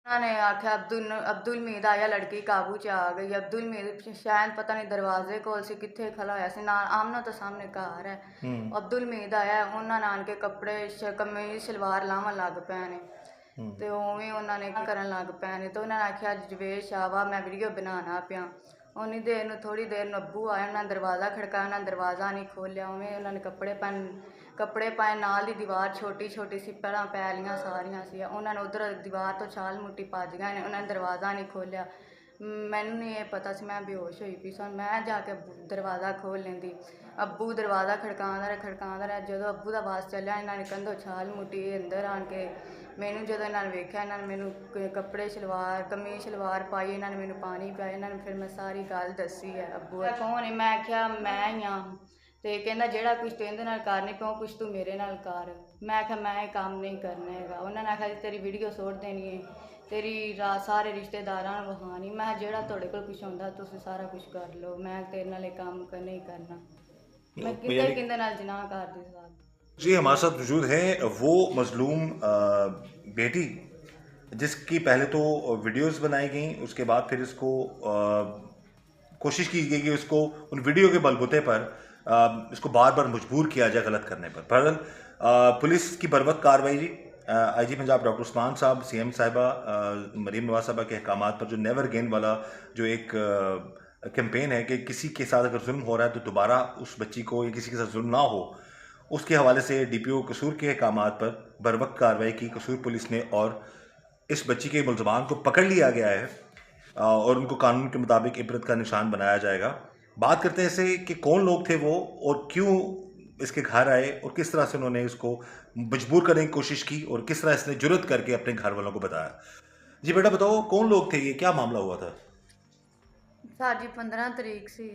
उन्होंने आख्या अब्दुल मीद आया लड़की काबू च आ गई। अब्दुल मीद शायद पता नहीं दरवाजे कोल सी कित्थे खड़ा होया सी, नाल आमना तो सामने घर है। अब्दुल मीद आया, उन्होंने आन के कपड़े कमीज सलवार लावन लग पे ने ते उवें उन्होंने करन लग पे ने। तो उन्होंने आख्या जवेद शाह मैं वीडियो बनाना पिया। उन्नी देर थोड़ी देर अब्बू आया, उन्होंने दरवाज़ा खड़काया, उन्होंने दरवाज़ा नहीं खोलिया। उवें उन्होंने कपड़े पाए, नाल दी दीवार छोटी छोटी सी पैरां पैलियां सारियां सी। उन्होंने उधर दीवार तो छाल मुट्टी भज गए ने, उन्होंने दरवाज़ा नहीं खोलिया। मैनू नहीं ये पता सी, मैं बेहोश हुई पई सी। मैं जाके दरवाज़ा खोल लेंदी। अब्बू दरवाज़ा खड़कांदा रहा। जो अब्बू का आवाज़ चलिया, इन्होंने कंधों छाल मुट्टी अंदर आन के मैनू जो इन्होंने वेख्या, इन्होंने मैनू कपड़े शलवार कमीज शलवार पाई, इन्होंने मैनू पानी पिया। इन्होंने फिर मैं सारी गल दसी है अब्बू कौन है। मैं आख्या मैं ही हाँ। तो कहना जेड़ा कुछ तू इहदे नाल कर नहीं पिया कुछ तू मेरे नाल कर। मैं आख्या मैं ये काम नहीं करना है। उन्होंने आख्या तेरी वीडियो सुट देनी है, तेरी सारे रिश्तेदारां नूं वखानी। मैं जेड़ा तुहाडे कोल कुछ होंदा तुसीं सारा कुछ कर लो, मैं तेरे नाल ये काम नहीं करना। मैं किंदे नाल जनाह कर दी साथ। जी हमारे साथ मौजूद है वो मजलूम बेटी जिसकी पहले तो वीडियोस बनाई गई, उसके बाद फिर इसको कोशिश की गई कि उसको उन वीडियो के बलबूते पर इसको बार बार मजबूर किया जाए गलत करने पर। बहरहाल पुलिस की बर वक्त कार्रवाई जी IG पंजाब डॉक्टर उस्मान साहब, CM साहिबा मरीम नवाज साहबा के अहकामात पर जो नेवर गेन वाला जो एक कैंपेन है कि किसी के साथ अगर जुल्म हो रहा है तो दोबारा उस बच्ची को या किसी के साथ जुल्म ना हो, उसके हवाले से DPO कसूर के अहकामात पर बर वक्त कार्रवाई की कसूर पुलिस ने और इस बच्ची के मुलजमान को पकड़ लिया गया है और उनको कानून के मुताबिक इबरत का निशान बनाया जाएगा। बात करते हैं इसे कि कौन लोग थे वो और क्यों इसके घर आए और किस तरह से उन्होंने इसको मजबूर करने की कोशिश की और किस तरह इसने जुर्रत करके अपने घर वालों को बताया। जी बेटा बताओ कौन लोग थे, ये क्या मामला हुआ था? साडी 15 तरीक सी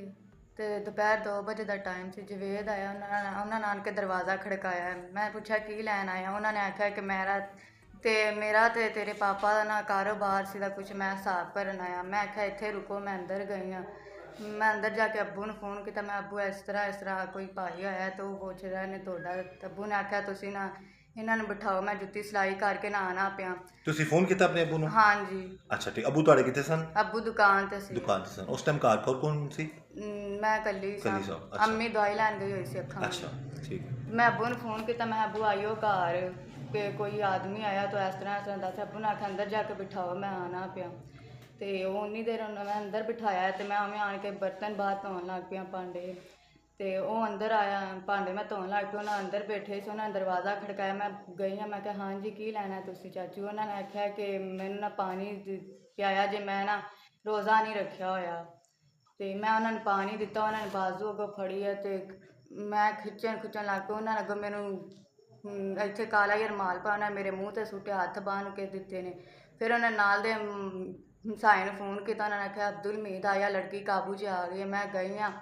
ते दोपहर 2 बजे का टाइम से जवेद आया। उन्होंने आन के दरवाज़ा खड़काया। मैं पूछा की लैन आया। उन्होंने आख्या कि मेरा ते तेरे पापा का ना कारोबार सी दा कुछ मैं हिसाब करन आया। मैं आख्या इत्थे रुको, मैं अंदर गई हाँ। मैं अंदर जाके अब्बू ने फोन किया। मैं अब्बू इस तरह कोई भाई आया तो वो पुछ रहा ने तुहाडा। अब्बू ने आख्या तुसीं ना इन्होंने बिठाओ, मैं जुत्ती सिलाई करके ना आना पिया। ਤੁਸੀਂ ਫੋਨ ਕੀਤਾ ਆਪਣੇ ਅੱਬੂ ਨੂੰ? हाँ जी। ਅੱਛਾ ਠੀਕ। ਅੱਬੂ ਤੁਹਾਡੇ ਕਿੱਥੇ ਸਨ? अब्बू दुकान ते सी। ਦੁਕਾਨ ਤੇ ਸਨ। ਉਸ ਟਾਈਮ ਘਰ ਕੌਣ ਸੀ? मैं कली सा। अम्मी दवाई लैन गई हुई सी अखां दी। अच्छा ठीक है। मैं अब्बू ने फोन किया। मैं अब्बू आइयो घर कि कोई आदमी आया तो इस तरह दस। अब्बू ने आख्या अंदर जाके बिठाओ, मैं आना पिया। तो उन्नी देर मैं अंदर बिठाया तो मैं उवें आन के बर्तन बाहर धोन लग पिया, भांडे। तो वह अंदर आया, भांडे मैं धोन लग पई। उन्हें अंदर बैठे से, उन्हें दरवाज़ा खड़काया। मैं गई हाँ, मैं कहा हाँ जी की लैना तुसीं चाचू। उन्होंने आख्या कि मैनू ना पानी पियाया जे, मैं ना रोज़ा नहीं रखा होया। तो मैं उन्होंने पानी दिता। उन्होंने बाजू अगों फड़ी है तो मैं खिच्चन लग पई। उन्होंने अगों मैनू इत्थे काला ही रमाल पाया, उन्हें मेरे मूँह ते सुट्टिया, हत्थ बांध के दिते ने। फिर उन्हें नाल दे हमसाए ने फोन किया। उन्होंने आख्या अब्दुल मीद आया लड़की काबू च आ गई है। मैं गई हाँ।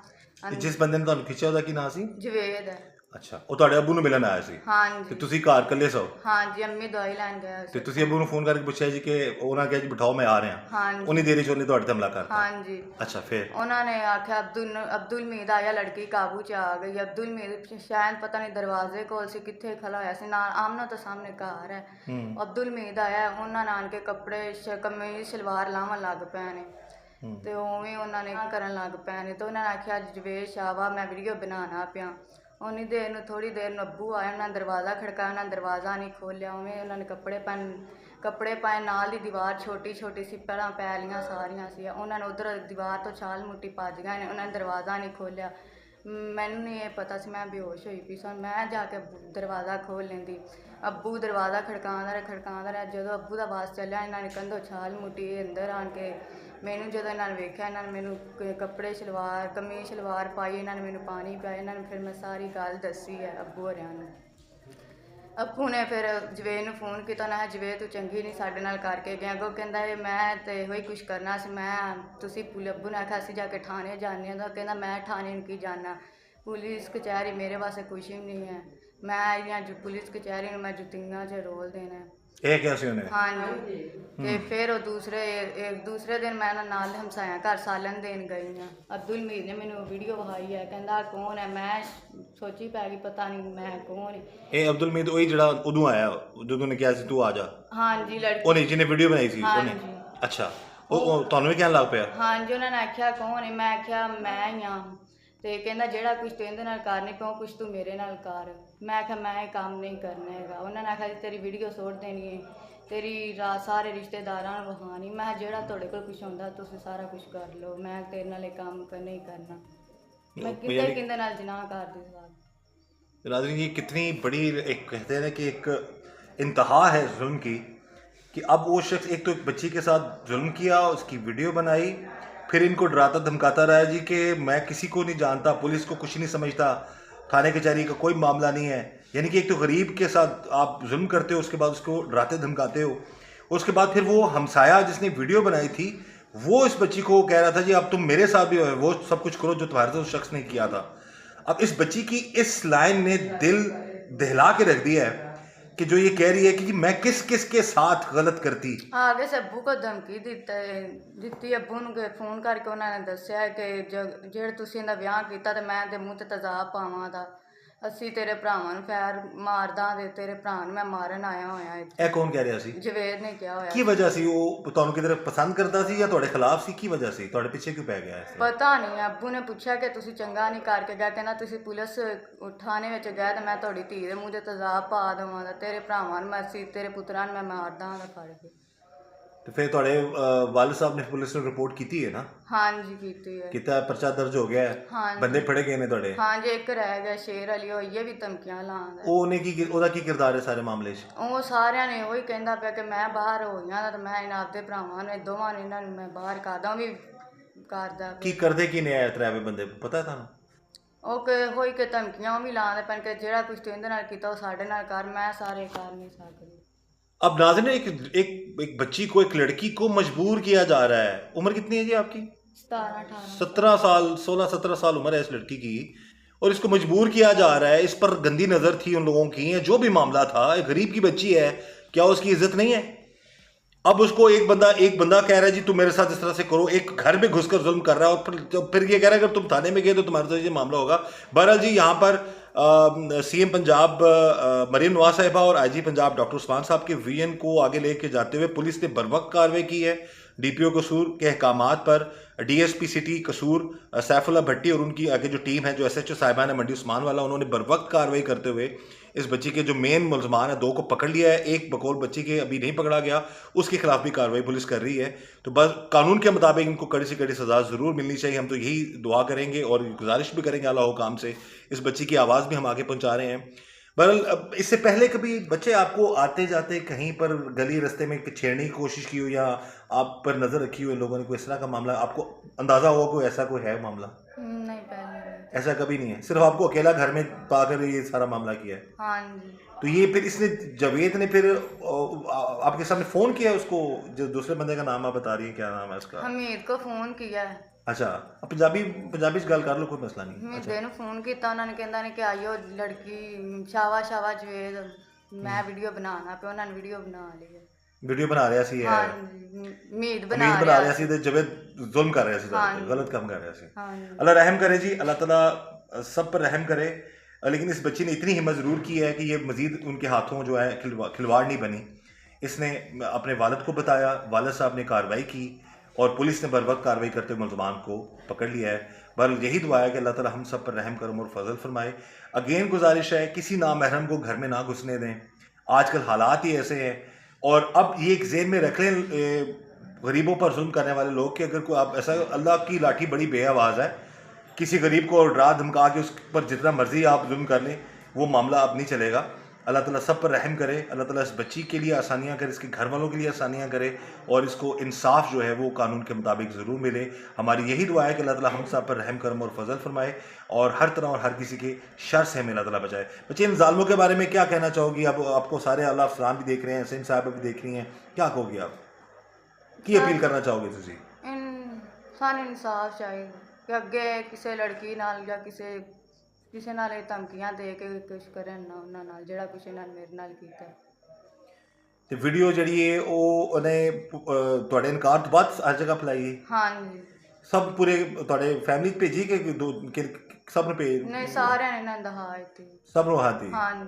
जिस बंदे ने ਤੁਹਾਨੂੰ ਖਿੱਚਿਆ ਉਹਦਾ ਕੀ ਨਾਂ ਸੀ? जवेद है। ਅੱਛਾ ਉਹ ਤੁਹਾਡੇ ਅੱਬੂ ਨੂੰ ਮਿਲਣ ਆਇਆ ਸੀ हाँ ਤੇ जी। ਤੁਸੀਂ ਘਰ ਇਕੱਲੇ ਸੋ हाँ जी, अम्मी दवाई लैन गया ਤੇ सी। ਤੁਸੀਂ ਅੱਬੂ ਨੂੰ ਫੋਨ ਕਰਕੇ ਪੁੱਛਿਆ ਜੀ ਕਿ ਉਹਨਾਂ ਕਿਹਾ ਜੀ ਬਿਠਾਓ ਮੈਂ ਆ ਰਿਹਾ। हाँ जी। ਉਨੀ ਦੇਰ 'ਚ ਉਹਨੇ ਤੁਹਾਡੇ ਤੇ ਹਮਲਾ ਕਰਤਾ। हाँ जी। ਅੱਛਾ ਫਿਰ? उन्होंने आख्या अब्दुल मीद आया लड़की काबू च आ गई। अब्दुल मीद शायद पता नहीं दरवाजे कोल सी कित्थे खड़ा होया सी, नाल आमना तो सामने घर है। अब्दुल मीद आया, उन्होंने आन के कपड़े कमीज शलवार लावन लग पे ने ते उवें उन्होंने करन लग पे ने। तो उन्होंने आख्या जवेद शाह मैं वीडियो बनाना पिया। उन्नी देर थोड़ी देर अब्बू आया, उन्होंने दरवाज़ा खड़काया, उन्होंने दरवाज़ा नहीं खोलिया। उवें उन्होंने कपड़े पाए, नाल दी दीवार छोटी छोटी सी पैरां पैलियां सारियां सी। उन्होंने उधर दीवार तो छाल मुट्टी भज गए ने, उन्होंने दरवाज़ा नहीं खोलिया। मैनू नहीं ये पता सी, मैं बेहोश हुई पई सी। मैं जाके दरवाज़ा खोल लेंदी। अब्बू दरवाज़ा खड़कांदा रहा। जो अब्बू का आवाज़ चलिया, इन्होंने कंधों छाल मुट्टी अंदर आन के मैनू जो इन्होंने वेख्या, इन्होंने मैनू कपड़े शलवार कमीज शलवार पाई, इन्होंने मैनू पानी पिया। इन्होंने फिर मैं सारी गल दसी है अब्बू होरियां नूं। अब्बू ने फिर जवेद नूं फोन किया। उन्हें जवेद तू चंगी नहीं साडे नाल करके गया। अगों कहंदा मैं तो इहो ही कुछ करना सी। मैं तुसीं अब्बू ने आख्या असीं जाके थाने जाने आं। तो कहंदा मैं थाने की जाना, पुलिस कचहरी मेरे वास्ते कुछ भी नहीं है। मैं आई हाँ पुलिस कचहरी में, मैं जुत्तियां च रोल देना है। ਇਹ ਕਿਹਾ ਸੀ ਉਹਨੇ? ਹਾਂਜੀ ਤੇ ਫਿਰ ਉਹ ਦੂਸਰੇ ਦਿਨ ਮੈਂ ਇਹਨਾਂ ਨਾਲ ਹਮਸਾਇਆ ਘਰ ਸਾਲਨ ਦੇਣ ਗਈ ਆ। ਅਬਦੁਲ ਮੀਰ ਨੇ ਮੈਨੂੰ ਵੀਡੀਓ ਵਿਖਾਈ ਹੈ, ਕਹਿੰਦਾ ਕੌਣ ਹੈ। ਮੈਂ ਸੋਚੀ ਪੈ ਗਈ ਪਤਾ ਨਹੀਂ ਮੈਂ ਕੌਣ ਹੈ। ਇਹ ਅਬਦੁਲ ਮੀਰ ਉਹੀ ਜਿਹੜਾ ਉਦੋਂ ਆਇਆ ਜਦੋਂ ਨੇ ਕਿਹਾ ਸੀ ਤੂੰ ਆ ਜਾ? ਹਾਂਜੀ ਲੜਕੀ। ਉਹਨੇ ਜਿਹਨੇ ਵੀਡੀਓ ਬਣਾਈ ਸੀ ਉਹਨੇ? ਹਾਂਜੀ। ਅੱਛਾ, ਉਹ ਤੁਹਾਨੂੰ ਵੀ ਕਹਿਣ ਲੱਗ ਪਿਆ? ਹਾਂਜੀ, ਉਹਨਾਂ ਨੇ ਆਖਿਆ ਕੌਣ ਹੈ, ਮੈਂ ਆਖਿਆ ਮੈਂ ਹੀ ਹਾਂ। ਤੇ ਕਹਿੰਦਾ ਜਿਹੜਾ ਕੁਛ ਤੂੰ ਇਹਦੇ ਨਾਲ ਕਰ ਨਹੀਂ ਕਿਉਂ ਕੁਛ ਤੂੰ ਮੇਰੇ ਨਾਲ ਕਰ। ਮੈਂ ਆਖਿਆ ਮੈਂ ਇਹ ਕੰਮ ਨਹੀਂ ਕਰਨਾ ਹੈਗਾ। ਉਹਨਾਂ ਨੇ ਆਖਿਆ ਤੇਰੀ ਵੀਡੀਓ ਸੁੱਟ ਦੇਣੀ ਹੈ, ਤੇਰੀ ਸਾਰੇ ਰਿਸ਼ਤੇਦਾਰਾਂ ਨੂੰ ਵਿਖਾਣੀ। ਮੈਂ ਕਿਹਾ ਜਿਹੜਾ ਤੁਹਾਡੇ ਕੋਲ ਕੁਛ ਹੁੰਦਾ ਤੁਸੀਂ ਸਾਰਾ ਕੁਛ ਕਰ ਲਓ, ਮੈਂ ਤੇਰੇ ਨਾਲ ਇਹ ਕੰਮ ਨਹੀਂ करना। मैं किंदे नाल जिना कर दी बात। नाज़रीन, ये कितनी बड़ी एक कहते हैं ना कि एक इंतहा है जुल्म की, कि अब वो शख्स एक तो एक बच्ची के साथ जुल्म किया, उसकी वीडियो बनाई, फिर इनको डराता धमकाता रहा जी कि मैं किसी को नहीं जानता, पुलिस को कुछ नहीं समझता, थाने कचहरी का कोई मामला नहीं है। यानी कि एक तो गरीब के साथ आप जुल्म करते हो, उसके बाद उसको डराते धमकाते हो। उसके बाद फिर वो हमसाया जिसने वीडियो बनाई थी वो इस बच्ची को कह रहा था जी अब तुम मेरे साथ भी वो सब कुछ करो जो तुम्हारे साथ उस शख्स ने किया था। अब इस बच्ची की इस लाइन ने दिल दहला के रख दिया है कि जो ये कह रही है कि मैं किस किस के साथ गलत करती। आगे से अब्बू को धमकी ਦਿੱਤੀ अब्बू ਨੂੰ ਫੋਨ ਕਰਕੇ ਉਹਨਾਂ ਨੇ ਦੱਸਿਆ ਕਿ ਜਿਹੜੇ ਤੁਸੀਂ ਇਹਦਾ ਵਿਆਹ ਕੀਤਾ ਤੇ ਮੈਂ ਤੇ ਮੂੰਹ ਤੇ ਤੇਜ਼ਾਬ ਪਾਵਾਂ ਦਾ, ਅਸੀਂ ਤੇਰੇ ਭਰਾਵਾਂ ਨੂੰ ਫੈਰ ਮਾਰਦਾ ਤੇ ਤੇਰੇ ਭਰਾ ਨੂੰ ਮੈਂ ਮਾਰਨ ਆਇਆ ਹੋਇਆ ਇੱਥੇ। ਇਹ ਕੌਣ ਕਹਿ ਰਿਹਾ ਸੀ? ਜਵੇਦ ਨੇ ਕਿਹਾ ਹੋਇਆ। ਕੀ ਵਜ੍ਹਾ ਸੀ? ਉਹ ਤੁਹਾਨੂੰ ਕਿਧਰ ਪਸੰਦ ਕਰਦਾ ਸੀ ਜਾਂ ਤੁਹਾਡੇ ਖਿਲਾਫ ਸੀ? ਕੀ ਵਜ੍ਹਾ ਸੀ? ਤੁਹਾਡੇ ਪਿੱਛੇ ਕਿਉਂ ਪੈ ਗਿਆ ਐਸੇ? ਪਤਾ ਨਹੀਂ। ਅੱਬੂ ਨੇ ਪੁੱਛਿਆ ਕਿ ਤੁਸੀਂ ਚੰਗਾ ਨਹੀਂ ਕਰਕੇ ਗਿਆ, ਕਹਿੰਦਾ ਤੁਸੀਂ ਪੁਲਿਸ ਥਾਣੇ ਵਿੱਚ ਗਏ ਤੇ ਮੈਂ ਤੁਹਾਡੀ ਧੀ ਦੇ ਮੂੰਹ ਤੇ ਤੇਜ਼ਾਬ ਪਾ ਦੇਵਾਂ, ਤੇਰੇ ਭਰਾਵਾਂ ਨੂੰ ਮੈਂ ਤੇਰੇ ਪੁੱਤਰਾਂ ਨੂੰ ਮੈਂ ਮਾਰਦਾ ਦਾ ਫੜ ਕੇ। ਤੇ ਫਿਰ ਤੁਹਾਡੇ ਵਾਲਿਦ ਸਾਹਿਬ ਨੇ ਪੁਲਿਸ ਨੂੰ ਰਿਪੋਰਟ ਕੀਤੀ ਹੈ ਨਾ? ਹਾਂਜੀ ਕੀਤੀ ਹੈ। ਕੀਤਾ? ਪਰਚਾ ਦਰਜ ਹੋ ਗਿਆ ਹੈ? ਹਾਂਜੀ। ਬੰਦੇ ਫੜੇ ਗਏ ਨੇ ਤੁਹਾਡੇ? ਹਾਂਜੀ, ਇੱਕ ਰਹਿ ਗਿਆ ਸ਼ੇਰ ਅਲੀ, ਹੋਈ ਇਹ ਵੀ ਧਮਕੀਆਂ ਲਾਉਂਦਾ। ਉਹਨੇ ਕੀ, ਉਹਦਾ ਕੀ ਕਿਰਦਾਰ ਹੈ ਸਾਰੇ ਮਾਮਲੇ 'ਚ? ਉਹ ਸਾਰਿਆਂ ਨੇ ਉਹੀ ਕਹਿੰਦਾ ਪਿਆ ਕਿ ਮੈਂ ਬਾਹਰ ਹੋਈਆਂ ਤਾਂ ਮੈਂ ਇਹਨਾਂ ਆਪਦੇ ਭਰਾਵਾਂ ਨੂੰ ਦੋਵਾਂ ਨੇ ਇਹਨਾਂ ਨੂੰ ਮੈਂ ਬਾਹਰ ਕਰਦਾ। ਉਹ ਵੀ ਕਰਦਾ। ਕੀ ਕਰਦੇ ਕੀ ਨੇ ਆਇਆ ਤਰਾਵੇ ਬੰਦੇ, ਪਤਾ ਤੁਹਾਨੂੰ? ਉਹ ਕਿ ਹੋਈ ਕਿ ਧਮਕੀਆਂ ਉਹ ਵੀ ਲਾਉਂਦੇ ਪੈਣ ਕਿ ਜਿਹੜਾ ਕੁਛ ਤੂੰ ਇਹਦੇ ਨਾਲ ਕੀਤਾ ਉਹ ਸਾਡੇ ਨਾਲ ਕਰ, मैं सारे कर नहीं सकती। अब नाज़रीन, एक बच्ची को, एक लड़की को मजबूर किया जा रहा है। उम्र कितनी है जी आपकी? 17 साल, 16-17 साल उम्र है इस लड़की की, और इसको मजबूर किया जा रहा है। इस पर गंदी नज़र थी उन लोगों की, जो भी मामला था, एक गरीब की बच्ची है, क्या उसकी इज्जत नहीं है? अब उसको एक बंदा कह रहा है जी तुम मेरे साथ इस तरह से करो, एक घर में घुसकर जुल्म कर रहा है, और फिर ये कह रहा है अगर तुम थाने में गए तो तुम्हारे साथ ये मामला होगा। बहरहाल जी, यहाँ पर सीएम पंजाब मरीम नवाज साहिबा और आईजी पंजाब डॉक्टर उस्मान साहब के वीएन को आगे लेके जाते हुए पुलिस ने बर्वक्त कार्रवाई की है। डीपीओ कसूर के अहकामात पर डीएसपी सिटी कसूर सैफुल्ला भट्टी और उनकी आगे जो टीम है, जो एसएचओ साहिबान है मंडी उस्मान वाला, उन्होंने बर्वक्त कार्रवाई करते हुए इस बच्ची के जो मेन मुलजमान है 2 को पकड़ लिया है। एक बकौल बच्ची के अभी नहीं पकड़ा गया, उसके खिलाफ भी कार्रवाई पुलिस कर रही है। तो बस कानून के मुताबिक इनको कड़ी से कड़ी सज़ा ज़रूर मिलनी चाहिए। हम तो यही दुआ करेंगे और गुजारिश भी करेंगे अल्लाह हुकाम से, इस बच्ची की आवाज़ भी हम आगे पहुँचा रहे हैं। बहरहाल इससे पहले कभी बच्चे आपको आते जाते कहीं पर गली रास्ते में छेड़ने की कोशिश की हो या आप पर नज़र रखी हो लोगों ने, कोई इस तरह का मामला आपको अंदाज़ा हुआ कोई ऐसा कोई है मामला? नहीं, पहले ऐसा कभी नहीं है, सिर्फ आपको अकेला घर में पाकर ये सारा मामला किया है? हाँ जी। तो ये फिर इसने जवेद ने फिर आपके सामने फ़ोन किया उसको, जो दूसरे बंदे का नाम आप बता रही है, क्या नाम है उसका? हमीद को फ़ोन किया है। अच्छा, पंजाबी च गल कर लो, कोई मसला नहीं। हमीदे ਨੂੰ ਫੋਨ ਕੀਤਾ, ਉਹਨਾਂ ਨੇ ਕਹਿੰਦਾ ਨੇ ਕਿ ਆਇਓ ਲੜਕੀ ਸ਼ਾਵਾ ਜਵੇਦ, ਮੈਂ ਵੀਡੀਓ ਬਣਾਉਣਾ ਪਿਆ, ਉਹਨਾਂ ਨੇ ਵੀਡੀਓ ਬਣਾ ਲਈ ਹੈ। ਵੀਡੀਓ ਬਣਾ ਰਿਹਾ ਸੀ? ਹਾਂ, ਉਮੀਦ ਬਣਾ ਰਿਹਾ ਸੀ ਤੇ ਜਵੇਦ ਜ਼ੁਲਮ ਕਰ ਰਿਹਾ ਸੀ, गलत काम कर रहा ਸੀ। अल्लाह रहम करे जी, अल्लाह ताला सब पर रहम करे। लेकिन इस बच्ची ने इतनी हिम्मत ज़रूर की है कि ये मज़ीद उनके हाथों जो है खिलवाड़ नहीं बनी। इसने अपने वालिद को बताया, वालिद साहब ने कार्रवाई की और पुलिस ने बर वक्त कार्रवाई करते हुए मुलजमान को पकड़ लिया है। बहरहाल यही दुआ है कि अल्लाह ताला हम सब पर रहम करम और फजल फरमाए। अगेन गुजारिश है, किसी नामहरम को घर में ना घुसने दें, आजकल हालात ही ऐसे हैं। और अब ये एक ज़हन में रख लें गरीबों पर जुल्म करने वाले लोग कि अगर कोई आप ऐसा, अल्लाह की लाठी बड़ी बेआवाज़ है, किसी गरीब को डरा धमका के उस पर जितना मर्जी आप जुल्म कर लें वो मामला अब नहीं चलेगा। अल्लाह ताला सब पर रहम करे, अल्लाह ताला इस बच्ची के लिए आसानियाँ करे, इसके घर वालों के लिए आसानियाँ करे और इसको इंसाफ जो है वो कानून के मुताबिक ज़रूर मिले। हमारी यही दुआ है कि अल्लाह ताला हम सब पर रहम करम और फजल फरमाए और हर तरह और हर किसी के शर से हमें अल्लाह ताला बचाए। बच्चे, इन जालिमों के बारे में क्या कहना चाहोगी? अब आपको सारे अल्लाह अफसरान भी देख रहे हैं, सिंह साहब भी देख रही हैं, क्या कहोगी आप, की अपील करना चाहोगे तुझे? ਸਾਨੂੰ ਇਨਸਾਫ ਚਾਹੀਦਾ ਕਿ ਅੱਗੇ ਕਿਸੇ ਲੜਕੀ ਨਾਲ ਜਾਂ ਕਿਸੇ ਨਾਲ ਇਹ ਧਮਕੀਆਂ ਦੇ ਕੇ ਕੁਛ ਕਰਨ ਨਾ ਉਹਨਾਂ ਨਾਲ, ਜਿਹੜਾ ਕੁਛ ਇਹਨਾਂ ਨੇ ਮੇਰੇ ਨਾਲ ਕੀਤਾ। ਤੇ ਵੀਡੀਓ ਜਿਹੜੀ ਹੈ ਉਹ ਉਹਨੇ ਤੁਹਾਡੇ ਇਨਕਾਰ ਤੋਂ ਬਾਅਦ ਹਰ ਜਗ੍ਹਾ ਫੈਲਾਈ ਹੈ? ਹਾਂਜੀ ਸਭ ਪੂਰੇ ਤੁਹਾਡੇ ਫੈਮਿਲੀ ਭੇਜੀ ਕਿ ਸਭ ਨੂੰ ਭੇਜ? नहीं सारे ने ना दहाई थी। सब ਨੂੰ हाथी? हाँ जी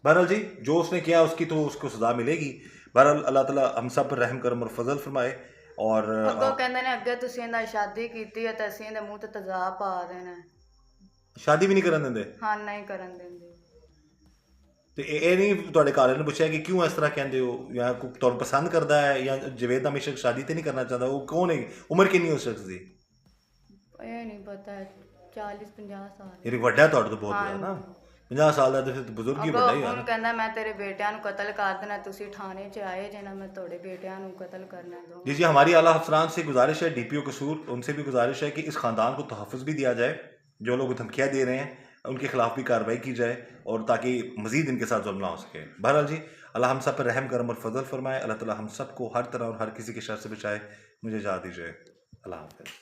बहरहाल जी जो उसने किया उसकी तो उसको सजा मिलेगी। बहरहाल अल्लाह ताला हम सब पर रहम करम और फजल फरमाए। और ਅੱਗੋਂ ਕਹਿੰਦੇ ਨੇ ਅੱਗੇ ਤੁਸੀਂ ਇਹਦਾ ਸ਼ਾਦੀ ਕੀਤੀ ਹੈ ਤੇ ਅਸੀਂ ਇਹਦੇ ਮੂੰਹ ਤੇ ਤੇਜ਼ਾਬ ਪਾ ਦੇਣਾ। शादी भी नहीं करन देंदे? ਹਾਂ ਨਹੀਂ ਕਰਨ ਦਿੰਦੇ। ਤੇ ਇਹ ਨਹੀਂ ਤੁਹਾਡੇ ਘਰ ਨੂੰ ਪੁੱਛਿਆ ਕਿ ਕਿਉਂ ਇਸ ਤਰ੍ਹਾਂ ਕਹਿੰਦੇ ਹੋ, ਜਾਂ ਕੋਈ ਤੁਹਾਨੂੰ ਪਸੰਦ ਕਰਦਾ ਹੈ, ਜਾਂ ਜਵੇਦ ਹਮੇਸ਼ਾ ਸ਼ਾਦੀ ਤੇ ਨਹੀਂ ਕਰਨਾ ਚਾਹੁੰਦਾ? ਉਹ ਕੌਣ ਹੈ? ਉਮਰ ਕਿੰਨੀ ਹੋ ਸਕਦੀ? ਇਹ ਨਹੀਂ ਪਤਾ 40-50 ਸਾਲ। ਇਹ ਵੱਡਾ ਤੁਹਾਡੇ ਤੋਂ ਬਹੁਤ ਹੈ ਨਾ, 50 ਸਾਲ ਦਾ ਤੇ ਫਿਰ ਬਜ਼ੁਰਗ ਹੀ ਵੱਡਾ ਹੀ ਹੈ। ਉਹਨੂੰ ਕਹਿੰਦਾ ਮੈਂ ਤੇਰੇ ਬੇਟਿਆਂ ਨੂੰ ਕਤਲ ਕਰ ਦੇਣਾ, ਤੁਸੀਂ ਥਾਣੇ 'ਚ ਆਏ ਜੇ ਨਾ, ਮੈਂ ਤੁਹਾਡੇ बेटियां ਨੂੰ कत्ल करना दो। जी हमारी आला अफसरान से गुजारिश है, DPO कसूर उनसे भी गुजारिश है कि इस ख़ानदान को तहफ़्फ़ुज़ भी दिया जाए, जो लोग धमकियाँ दे रहे हैं उनके ख़िलाफ़ भी कार्रवाई की जाए, और ताकि मज़ीद इनके साथ जुल्म ना हो सके। बहरहाल जी अल्लाह हम सब पर रहम करम और फजल फरमाए। अल्लाह ताला हम सब को हर तरह और हर किसी के शर से बचाए। मुझे इजाज़त दीजिए। अल्लाह हाफ़िज़।